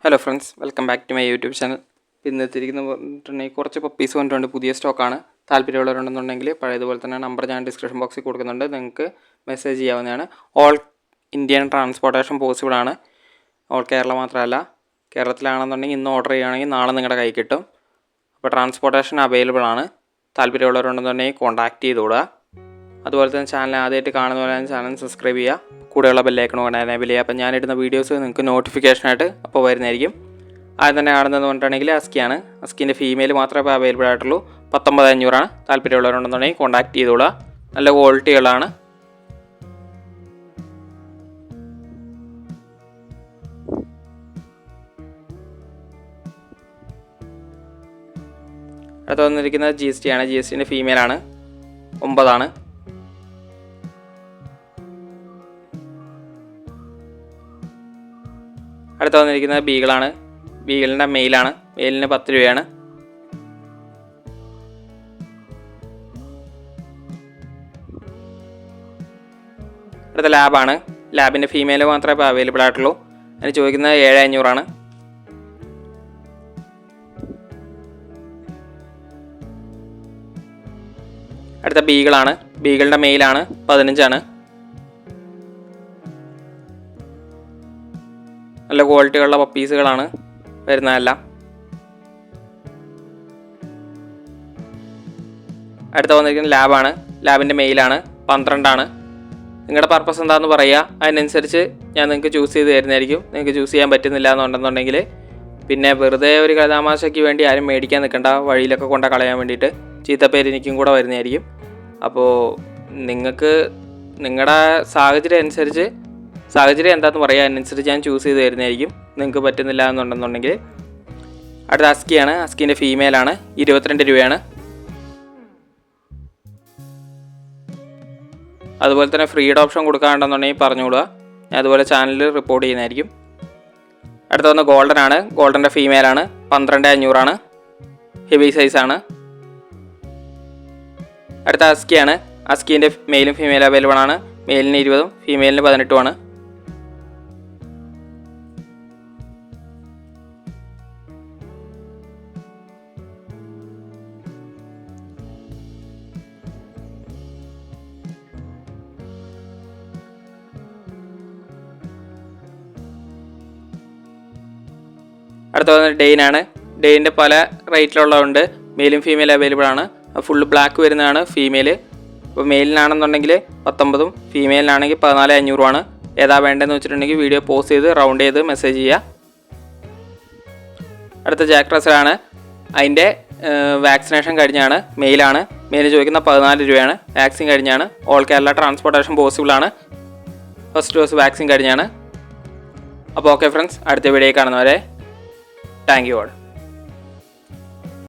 Hello friends, welcome back to my YouTube channel. ഇന്നെത്തിയിരിക്കുന്ന കുറച്ച് puppies കൊണ്ടുണ്ട്. പുതിയ സ്റ്റോക്കാണ്. താല്പര്യമുള്ളവരുണ്ടെന്നുണ്ടെങ്കിൽ പഴയതുപോലെ തന്നെ നമ്പർ ഞാൻ ഡിസ്ക്രിപ്ഷൻ ബോക്സിൽ കൊടുക്കുന്നുണ്ട്. നിങ്ങൾക്ക് മെസ്സേജ് ചെയ്യാവുന്നതാണ്. ഓൾ ഇന്ത്യൻ ട്രാൻസ്പോർട്ടേഷൻ പോസിബിളാണ്. ഓൾ കേരള മാത്രമല്ല, കേരളത്തിലാണെന്നുണ്ടെങ്കിൽ ഇന്ന് ഓർഡർ ചെയ്യുകയാണെങ്കിൽ നാളെ നിങ്ങളുടെ കൈ കിട്ടും. അപ്പോൾ ട്രാൻസ്പോർട്ടേഷൻ അവൈലബിൾ ആണ്. താല്പര്യമുള്ളവരുണ്ടെന്നുണ്ടെങ്കിൽ കോൺടാക്ട് ചെയ്തോളുക. അതുപോലെ തന്നെ ചാനൽ ആദ്യമായിട്ട് കാണുന്ന പോലെ ചാനൽ സബ്സ്ക്രൈബ് ചെയ്യുക. കൂടെയുള്ള ബെല്ലൈക്കൺ കൊണ്ട് എനേബിൾ ചെയ്യുക. അപ്പോൾ ഞാനിടുന്ന വീഡിയോസ് നിങ്ങൾക്ക് നോട്ടിഫിക്കേഷനായിട്ട് അപ്പോൾ വരുന്നതായിരിക്കും. ആദ്യം തന്നെ കാണുന്നത് കൊണ്ടാണെങ്കിൽ അസ്കിയാണ്. അസ്കിൻ്റെ ഫീമെയിൽ മാത്രമേ ഇപ്പോൾ അവൈലബിൾ ആയിട്ടുള്ളൂ. 19,500 താല്പര്യമുള്ളവരുണ്ടെന്നുണ്ടെങ്കിൽ കോൺടാക്ട് ചെയ്തോളുക. നല്ല ക്വാളിറ്റികളാണ്. അടുത്ത് വന്നിരിക്കുന്നത് GST ആണ്. GSTൻ്റെ ഫീമെയിലാണ്. 9. അടുത്ത് വന്നിരിക്കുന്നത് ബീഗിളാണ്. ബീഗിളിൻ്റെ മെയിലാണ്. മെയിലിന് 10 രൂപയാണ്. അടുത്ത ലാബാണ്. ലാബിൻ്റെ ഫീമെയിൽ മാത്രമേ ഇപ്പോൾ അവൈലബിൾ ആയിട്ടുള്ളൂ. അതിന് ചോദിക്കുന്നത് 7,500. അടുത്ത ബീഗിളാണ്. ബീഗിളിൻ്റെ മെയിലാണ്. 15. നല്ല ക്വാളിറ്റിയുള്ള പപ്പീസുകളാണ് വരുന്നതെല്ലാം. അടുത്ത വന്നിരിക്കുന്നത് ലാബാണ്. ലാബിൻ്റെ മെയിലാണ്. 12. നിങ്ങളുടെ പർപ്പസ് എന്താണെന്ന് പറയുക. അതിനനുസരിച്ച് ഞാൻ നിങ്ങൾക്ക് ചൂസ് ചെയ്ത് തരുന്നതായിരിക്കും. നിങ്ങൾക്ക് ചൂസ് ചെയ്യാൻ പറ്റുന്നില്ല എന്നുണ്ടെന്നുണ്ടെങ്കിൽ പിന്നെ വെറുതെ ഒരു കഥാമാശയ്ക്ക് വേണ്ടി ആരും മേടിക്കാൻ നിൽക്കണ്ട. വഴിയിലൊക്കെ കൊണ്ട കളയാൻ വേണ്ടിയിട്ട് ചീത്തപ്പേര് എനിക്കും കൂടെ വരുന്നതായിരിക്കും. അപ്പോൾ നിങ്ങൾക്ക് നിങ്ങളുടെ സാഹചര്യം അനുസരിച്ച് സാഹചര്യം എന്താണെന്ന് പറയുക. അതിനനുസരിച്ച് ഞാൻ ചൂസ് ചെയ്ത് തരുന്നതായിരിക്കും. നിങ്ങൾക്ക് പറ്റുന്നില്ല എന്നുണ്ടെന്നുണ്ടെങ്കിൽ. അടുത്ത അസ്കിയാണ്. അസ്കിൻ്റെ ഫീമെയിലാണ്. 22 രൂപയാണ്. അതുപോലെ തന്നെ ഫ്രീഡ് ഓപ്ഷൻ കൊടുക്കാനുണ്ടെന്നുണ്ടെങ്കിൽ പറഞ്ഞുകൊടുക്കുക. ഞാൻ അതുപോലെ ചാനലിൽ റിപ്പോർട്ട് ചെയ്യുന്നതായിരിക്കും. അടുത്ത വന്ന് ഗോൾഡൻ ആണ്. ഗോൾഡൻ്റെ ഫീമെയിലാണ്. 12,500. ഹെവി സൈസാണ്. അടുത്ത അസ്കിയാണ്. അസ്കീൻ്റെ മെയിലും ഫീമെയിലും അവൈലബിൾ ആണ്. മെയിലിന് 20, ഫീമെയിലിന് 18. അടുത്ത വന്നത് ഡെയിനാണ്. ഡെയിൻ്റെ പല റേറ്റിലുള്ളതുണ്ട്. മെയിലും ഫീമെയിലും അവൈലബിൾ ആണ്. ഫുള്ള് ബ്ലാക്ക് വരുന്നതാണ് ഫീമെയിൽ. അപ്പോൾ മെയിലിനാണെന്നുണ്ടെങ്കിൽ 19, ഫീമെയിലിനാണെങ്കിൽ 14,500. ഏതാ വേണ്ടതെന്ന് വെച്ചിട്ടുണ്ടെങ്കിൽ വീഡിയോ പോസ്റ്റ് ചെയ്ത് റൗണ്ട് ചെയ്ത് മെസ്സേജ് ചെയ്യുക. അടുത്ത ജാക്ക് റസലാണ്. അതിൻ്റെ വാക്സിനേഷൻ കഴിഞ്ഞാണ്. മെയിലാണ്. മെയിൽ ചോദിക്കുന്ന 14 രൂപയാണ്. വാക്സിൻ കഴിഞ്ഞാണ്. ഓൾ കേരള ട്രാൻസ്പോർട്ടേഷൻ പോസിബിളാണ്. ഫസ്റ്റ് ഡോസ് വാക്സിൻ കഴിഞ്ഞാണ്. അപ്പോൾ ഓക്കെ ഫ്രണ്ട്സ്, അടുത്ത വീഡിയോ കാണുന്നവരെ താങ്ക് യു ഓൾ.